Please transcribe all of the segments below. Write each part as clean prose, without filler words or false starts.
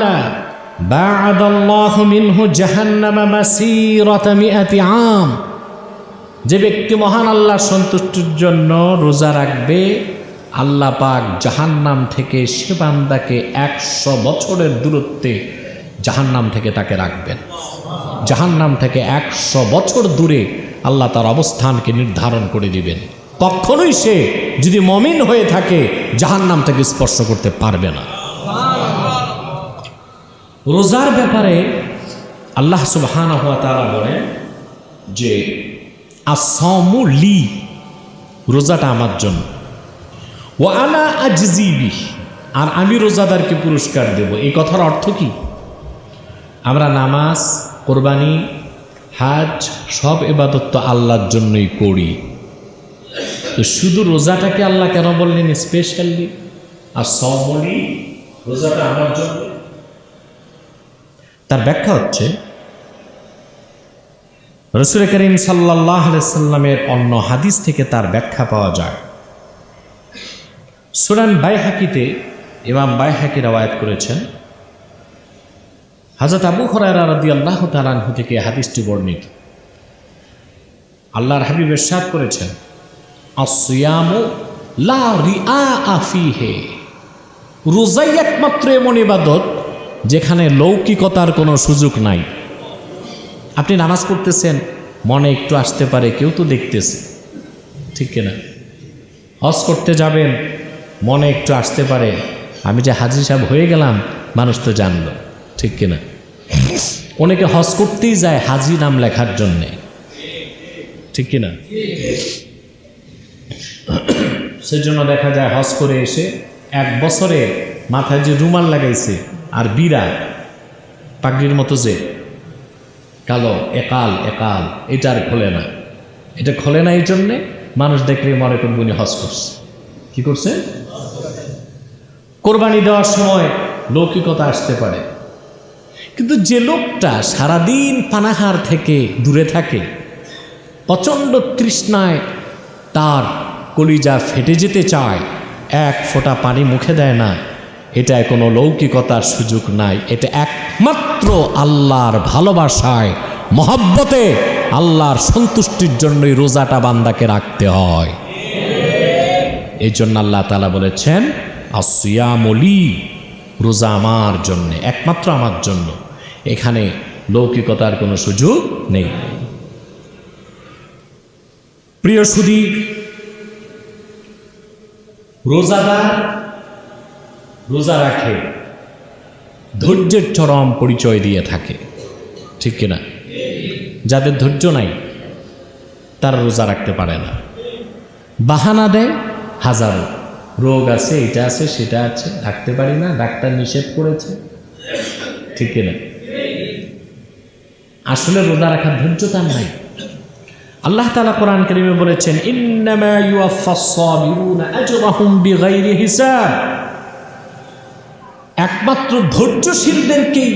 তাআলা বা'আদাল্লাহু মিনহু জাহান্নামা মাসীরাতা মিআতি আম, যে ব্যক্তি মহান আল্লাহর সন্তুষ্টির জন্য রোজা রাখবে, আল্লাহ পাক জাহান্নাম থেকে সে বান্দাকে 100 বছরের দূরত্বে জাহান্নাম থেকে তাকে রাখবেন। জাহান্নাম থেকে 100 বছর দূরে আল্লাহ তার অবস্থানকে নির্ধারণ করে দিবেন। কখনোই সে যদি মুমিন হয়ে থাকে জাহান্নাম থেকে স্পর্শ করতে পারবে না। রোজার ব্যাপারে আল্লাহ সুবহানাহু ওয়া তাআলা বলেন যে আস-সাওমু লি, রোজাটা আমার জন্য, ওয়া আনা আজজি বিহি, আর আমি রোজাদারকে পুরস্কার দেব। এই কথার অর্থ কি? আমরা নামাজ, কোরবানি, হাজ সব ইবাদত তো আল্লাহর জন্যই করি, তো শুধু রোজাটাকে আল্লাহ কেন বললেন স্পেশালি আস-সাওমু লি, রোজাটা আমার জন্য? তার ব্যাখ্যা হচ্ছে রাসূল করিম সাল্লাল্লাহু আলাইহি সাল্লামের অন্য হাদিস থেকে তার ব্যাখ্যা পাওয়া যায়। সুনান বাইহাকিতে ইমাম বাইহাকি রওয়ায়াত করেছেন, হযরত আবু হুরায়রা রাদিয়াল্লাহু তাআলা আনহু থেকে হাদিসটি বর্ণিত। আল্লাহর হাবিব ইরশাদ করেছেন, আস-সিয়ামু লা রিআআ ফীহি, রোজাই একমাত্র এমন ইবাদত যেখানে লৌকিকতার কোনো সুযোগ নাই। আপনি নামাজ পড়তেছেন, মনে একটু আসতে পারে কেউ তো দেখতেছে, ঠিক কিনা? হজ করতে যাবেন, মনে একটু আসতে পারে আমি যে হাজী সাহেব হয়ে গেলাম, মানুষ তো জানলো, ঠিক কিনা? অনেকে হজ করতেই যায় হাজী নাম লেখার জন্যে, ঠিক কিনা? সেজন্য দেখা যায় হজ করে এসে 1 বছরে মাথায় যে রুমাল লাগাইছে আর বিরা পাগড়ির মতো যে কালো একাল একাল, এটা আর খোলে না। এটা খোলে না এই জন্যে মানুষ দেখলে মনে করবে উনি হজ করছে। কি করছে? কোরবানি দেওয়ার সময় লৌকিকতা আসতে পারে, কিন্তু যে লোকটা সারাদিন পানাহার থেকে দূরে থাকে, প্রচণ্ড তৃষ্ণায় তার কলিজা ফেটে যেতে চায়, 1 ফোঁটা পানি মুখে দেয় না, এটায় কোনো লৌকিকতার সুযোগ নাই। এটা একমাত্র আল্লাহর ভালোবাসায়, মহব্বতে, আল্লাহর সন্তুষ্টির জন্যই রোজাটা বান্দাকে রাখতে হয়। এই জন্য আল্লাহ তাআলা বলেছেন আস-সিয়ামু লি, রোজা আমার জন্যে, একমাত্র আমার জন্য, এখানে লৌকিকতার কোনো সুযোগ নেই। প্রিয় সুধী, রোজাদার রোজা রাখে, ধৈর্যের চরম পরিচয় দিয়ে থাকে, ঠিক কিনা? যাদের ধৈর্য নাই তারা রোজা রাখতে পারে না, বাহানা দেয় হাজারো, রোগ আছে, এটা আছে, সেটা আছে, রাখতে পারি না, ডাক্তার নিষেধ করেছে, ঠিক কিনা? আসলে রোজা রাখার ধৈর্য তার নাই। আল্লাহ তাআলা কোরআন কারীমে বলেছেন, ইন্নামা ইউওয়াফাস সাবিরুনা আজরাহুম বিগাইরি হিসাব, একমাত্র ধৈর্যশীলদেরকেই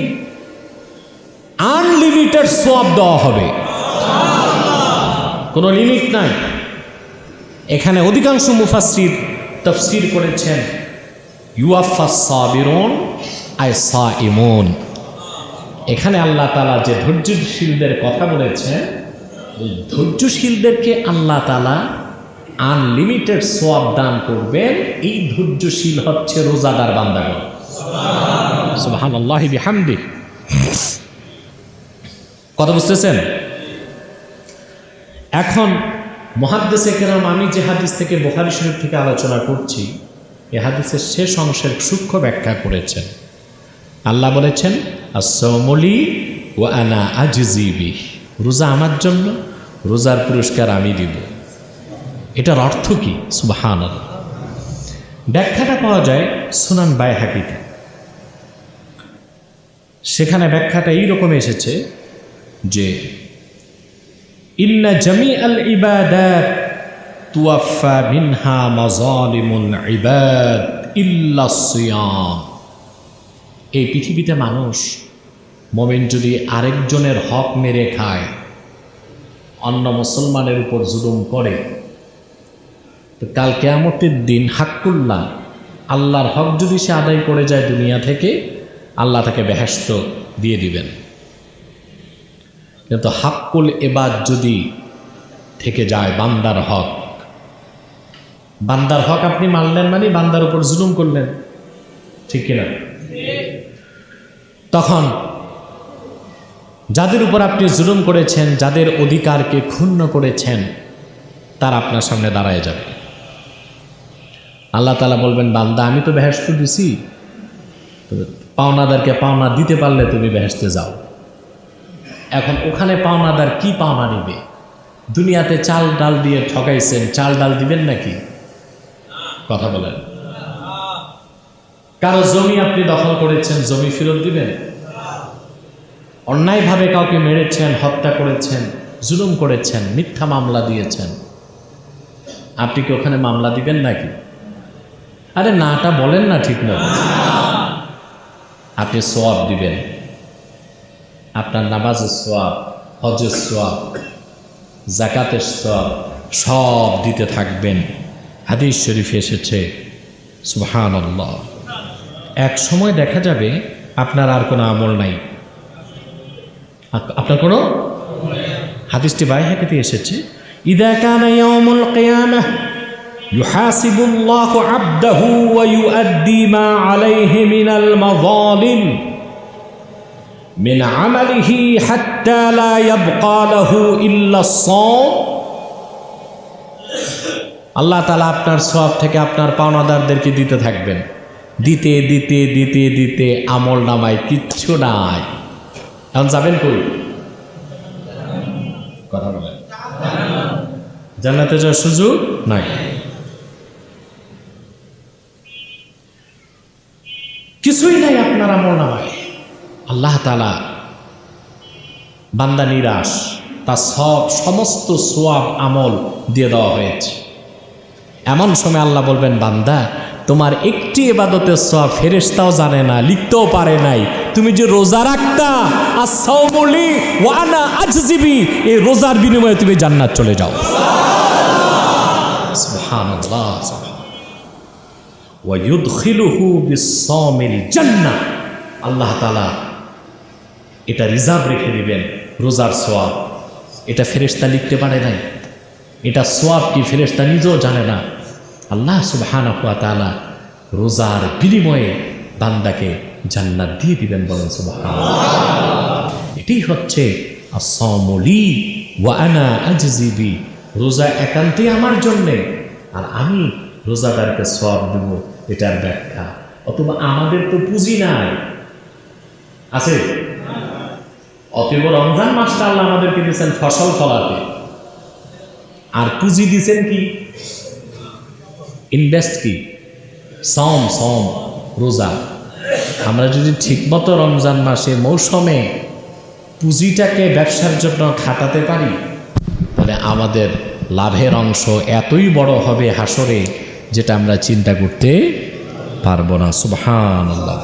আনলিমিটেড সওয়াব দেওয়া হবে, কোনো লিমিট নাই। এখানে অধিকাংশ মুফাসসির তাফসীর করেছেন ইউওয়াফাস সাবিরুন আই সাইমুন, এখানে আল্লাহ তাআলা যে ধৈর্যশীলদের কথা বলেছেন, এই ধৈর্যশীলদেরকে আল্লাহ তাআলা আনলিমিটেড সওয়াব দান করবেন। এই ধৈর্যশীল হচ্ছে রোজাদার বান্দাগণ। সুবহানাল্লাহি বিহামদিহি। কথা বুঝতেছেন? এখন মুহাদ্দিসে কেরাম, আমি যে হাদিস থেকে বুখারী শরীফ থেকে আলোচনা করছি, এই হাদিসের শেষ অংশের সূক্ষ্ম ব্যাখ্যা করেছেন। আল্লাহ বলেছেন আস-সাওমু লি ওয়া আনা আজজি বিহি, রোজা আমার জন্য, রোজার পুরস্কার আমি দিব। এটার অর্থ কি? সুবহানাল্লাহ। ব্যাখ্যাটা পাওয়া যায় সুনান বাইহাকিতে। সেখানে ব্যাখ্যাটা এইরকম এসেছে যে ইন্না জামিআল ইবাদাত তুওয়াফা মিনহা মাযালিমুল ইবাদ ইল্লা সিয়াম। এই পৃথিবীতে মানুষ, মুমিন যদি আরেকজনের হক মেরে খায়, অন্য মুসলমানের উপর জুলুম করে, তো কাল কিয়ামতের দিন হাক্কুল্লাহ, আল্লাহর হক যদি সে আদায় করে যায় দুনিয়া থেকে, আল্লাহ তাকে বেহেশত দিয়ে দিবেন। কিন্তু হাক্কুল ইবাদ যদি থেকে যায়, বান্দার হক, বান্দার হক আপনি মানলেন মানে বান্দার উপর জুলুম করলেন, ঠিক কিনা? তখন যাদের উপর আপনি জুলুম করেছেন, যাদের অধিকারকে ক্ষুণ্ণ করেছেন, তারা আপনার সামনে দাঁড়ায় যাবে। আল্লাহ তাআলা বলবেন, বান্দা আমি তো বেহেশত দিছি, পাওনাদারকে পাওনা দিতে পারলে তুমি বেহেশতে যাও। এখন ওখানে পাওনাদার কি পাওনা নিবে? দুনিয়াতে চাল ডাল দিয়ে ঠকাইছেন, চাল ডাল দিবেন নাকি? কথা বলেন। কারো জমি আপনি দখল করেছেন, জমি ফেরত দিবেন? অন্যায়ভাবে কাউকে মেরেছেন, হত্যা করেছেন, জুলুম করেছেন, মিথ্যা মামলা দিয়েছেন, আপনি কি ওখানে মামলা দিবেন নাকি? আরে নাটা বলেন না ঠিক না। আপনি সওয়াব দিবেন, আপনার নামাজের সওয়াব, হজের সওয়াব, যাকাতের সওয়াব সব দিতে থাকবেন। হাদিস শরীফে এসেছে, সুবহানাল্লাহ। এক সময় দেখা যাবে আপনার আর কোনো আমল নাই, আপনার কোনো, হাদিসটি বাইহাকিতে এসেছে, ইদা কানা ইয়াউমুল কিয়ামাহ ইউহাসিবুল্লাহু আবদাহু ওয়া ইউআদ্দি মা আলাইহি মিনাল মাযালিম মিন আমালিহি হাত্তা লা ইয়াবকা লাহু ইল্লা আস-সাওম। আল্লাহ তাআলা আপনার সওয়াব থেকে আপনার পাওনাদারদেরকে দিতে থাকবেন, দিতে দিতে দিতে দিতে আমল নামায় কিচ্ছু নাই। এখন যাবেন কই? কথা বলেন। জান্নাতে যাওয়ার সুযোগ নাই। কিছুই নাই আপনার আমল নামায়। আল্লাহ তাআলা বান্দা নিরাশ, তার সমস্ত সওয়াব আমল দিয়ে দেওয়া হয়েছে। এমন সময় আল্লাহ বলবেন, বান্দা তোমার একটি ইবাদতের সওয়াব ফেরেশতাও জানে না, লিখতেও পারে নাই। তুমি যে রোজা রাখতা, আস-সাওমু লি ওয়া আনা আজজি বি, এই রোজার বিনিময়ে তুমি জান্নাত চলে যাও। সুবহানাল্লাহ। ওয়া ইউদখিলুহু বিস-সাওমিল জান্নাহ, আল্লাহ তাআলা এটা রিজার্ভ রেখে দিবেন, রোজার সওয়াব। এটা ফেরেশতা লিখতে পারে নাই, এটা সওয়াব কি ফেরেশতা নিজেও জানে না। আল্লাহ সুবহানাহু ওয়া তাআলা রোজার বিনিময়ে বান্দাকে জান্নাত দিয়ে দিবেন, বলেন সুবহানাল্লাহ। এটাই হচ্ছে আস-সাওমু লি ওয়া আনা আজজি বি, রোজা একান্তই আমার জন্যে আর আমি রোজাদারকে সওয়াব দেব, এটার ব্যাখ্যা। অথবা আমাদের তো পুঁজি নাই, আছে? অতএব রমজান মাসটা আল্লাহ আমাদেরকে দিয়েছেন ফসল ফলাতে, আর পুঁজি দিয়েছেন কি? ইনভেস্ট কি? সম রোজা। আমরা যদি ঠিকমতো রমজান মাসে মৌসুমে পুঁজিটাকে ব্যবসার জন্য খাটাতে পারি, তাহলে আমাদের লাভের অংশ এতই বড় হবে হাসরে, যেটা আমরা চিন্তা করতে পারবো না। সুবহানাল্লাহ।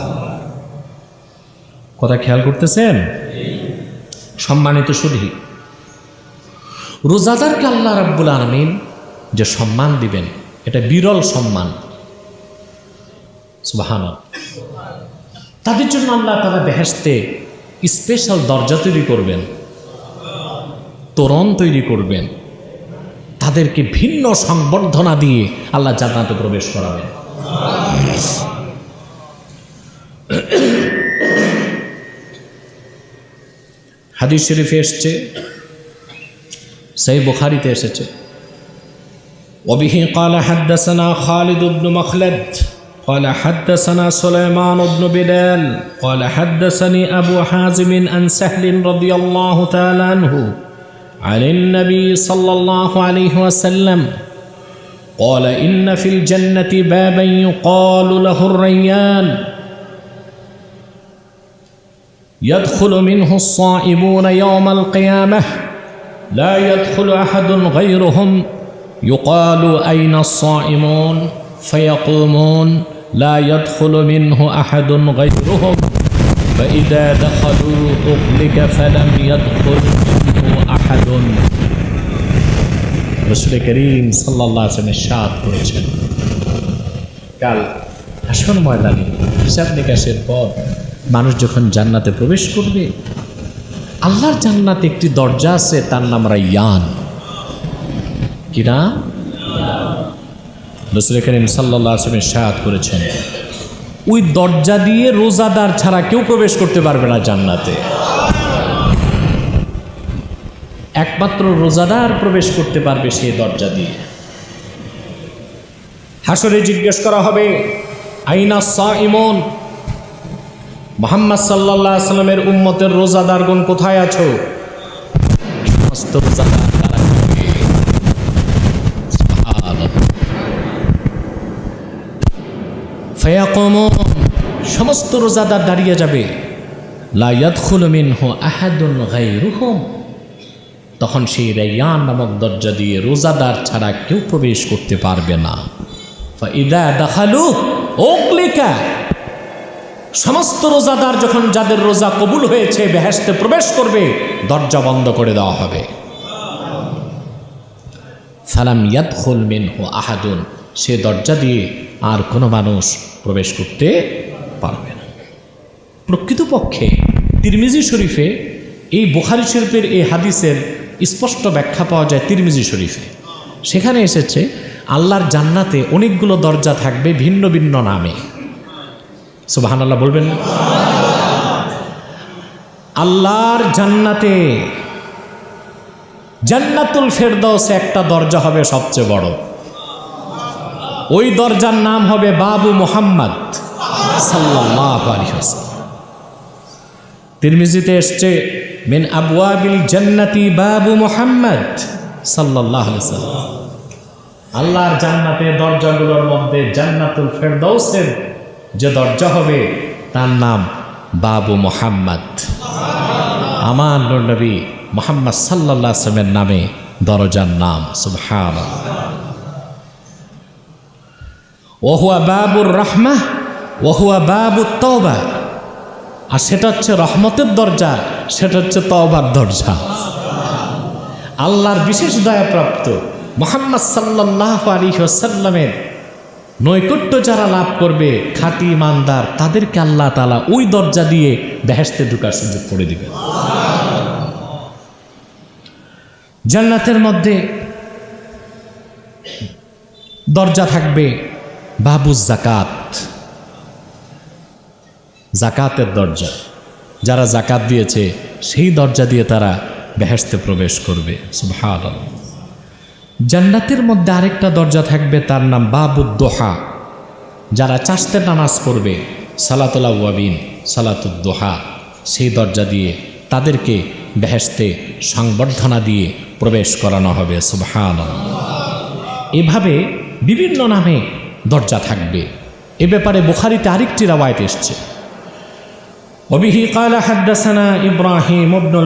কথা খেয়াল করতেছেন? সম্মানিত শুধু রোজাদারকে আল্লাহ রাব্বুল আলামিন যে সম্মান দিবেন, এটা বিরল সম্মান। সুবহানাল্লাহ। তাদের জন্য আল্লাহ তাআলা বেহেশতে স্পেশাল দরজা তৈরি করবেন, তোরণ তৈরি করবেন, তাদেরকে ভিন্ন সংবর্ধনা দিয়ে আল্লাহ জান্নাতে প্রবেশ করাবেন। হাদিস শরীফে এসেছে, সহিহ বুখারীতে এসেছে, ওয়াবিহি ক্বালা হাদাসানা খালিদ ইবনে মখলদ قال حدثنا سليمان بن بلال قال حدثني أبو حازم عن سهل رضي الله تعالى عنه عن النبي صلى الله عليه وسلم قال إن في الجنة بابا يقال له الريان يدخل منه الصائمون يوم القيامة لا يدخل أحد غيرهم يقال أين الصائمون فيقومون لا يدخل منه أحد غيرهم فإذا دخلوا أغلق فلم يدخل منه أحد। রাসূল করিম সাল্লাল্লাহু আলাইহি ওয়াসাল্লাম ইরশাদ করেছেন, কাল হাসর ময়দানে হিসাব নিকাশের পর মানুষ যখন জান্নাতে প্রবেশ করবে, আল্লাহর জান্নাতে একটি দরজা আছে, তার নাম রায়্যান। কি নাম? রাসূল করিম সাল্লাল্লাহু আলাইহি ওয়াসাল্লাম ইরশাদ করেছেন, ওই দরজা দিয়ে রোজাদার ছাড়া কেউ প্রবেশ করতে পারবে না জান্নাতে। একমাত্র রোজাদার প্রবেশ করতে পারবে সেই দরজা দিয়ে। হাসরে জিজ্ঞেস করা হবে, আইনা সাইমুন, মুহাম্মদ সাল্লাল্লাহু আলাইহি ওয়াসাল্লামের উম্মতের রোজাদারগণ কোথায় আছো? সমস্ত রোজাদার তারা বলবে, সুবহানাল্লাহ। ফায়াকুমুন, সমস্ত রোজাদার দাঁড়িয়ে যাবে। লা ইয়াদখুলু মিনহু আহাদুন গায়রুহুম, তখন সেই রায়্যান নামক দরজা দিয়ে রোজাদার ছাড়া কেউ প্রবেশ করতে পারবে না। ফাইদা দাখালু উগলিকা, সমস্ত রোজাদার যখন যাদের রোজা কবুল হয়েছে বেহেশতে প্রবেশ করবে, দরজা বন্ধ করে দেওয়া হবে। ফালাম ইয়াদখুল মিনহু আহাদুন, সে দরজা দিয়ে আর কোনো মানুষ প্রবেশ করতে পারবে না। প্রকৃতপক্ষে তিরমিজি শরীফে, এই বুখারী শরীফের এই হাদিসের স্পষ্ট ব্যাখ্যা পাওয়া যায় তিরমিজি শরীফে। সেখানে এসেছে আল্লাহর জান্নাতে অনেকগুলো দরজা থাকবে ভিন্ন ভিন্ন নামে। সুবহানাল্লাহ বলবেন। আল্লাহর জান্নাতে জান্নাতুল ফেরদাউসে একটা দরজা হবে সবচেয়ে বড়, ওই দরজার নাম হবে বাবু মুহাম্মদ সাল্লাল্লাহু আলাইহি ওয়াসাল্লাম। তিরমিজিতে এসেছে, মিন আবওয়াবিল জান্নাতি বাবু মুহাম্মদ সাল্লাল্লাহু আলাইহি ওয়াসাল্লাম। আল্লাহর জান্নাতের দরজাগুলোর মধ্যে জান্নাতুল ফেরদাউসের যে দরজা হবে তার নাম বাবু মুহাম্মদ। আমার নবী মুহাম্মদ সাল্লাল্লাহু আলাইহি ওয়াসাল্লামের নামে দরজার নাম। সুবহানাল্লাহ। ওয়া হুয়া বাবুর রাহমাহ ওয়া হুয়া বাবুত তাওবা, আর সেটা হচ্ছে রহমতের দরজা, সেটা হচ্ছে তওবার দরজা। আল্লাহর বিশেষ দয়াপ্রাপ্ত মুহাম্মদ সাল্লাল্লাহু আলাইহি ওয়াসাল্লামের নৈকট্য যারা লাভ করবে, খাঁটি ইমানদার, তাদেরকে আল্লাহ তাআলা ওই দরজা দিয়ে বেহেশতে ঢোকার সুযোগ করে দিবেন। জান্নাতের মধ্যে দরজা থাকবে বাবু যাকাত, যাকাতের দরজা। যারা যাকাত দিয়েছে সেই দরজা দিয়ে তারা বেহেশতে প্রবেশ করবে। সুবহানাল্লাহ। জান্নাতের মধ্যে আরেকটা দরজা থাকবে, তার নাম বাবুদ দোহা। যারা চাষতে নামাজ পড়বে, সালাতুল আওয়াবিন, সালাতুদ দোহা, সেই দরজা দিয়ে তাদেরকে বেহেশতে সংবর্ধনা দিয়ে প্রবেশ করানো হবে। সুবহানাল্লাহ। এভাবে বিভিন্ন নামে দরজা থাকবে। এ ব্যাপারে বুখারীতে আরেকটি রাওয়ায়াত এসেছে। ওবিহি ক্বালা হাদাসানা ইব্রাহিম ইবনে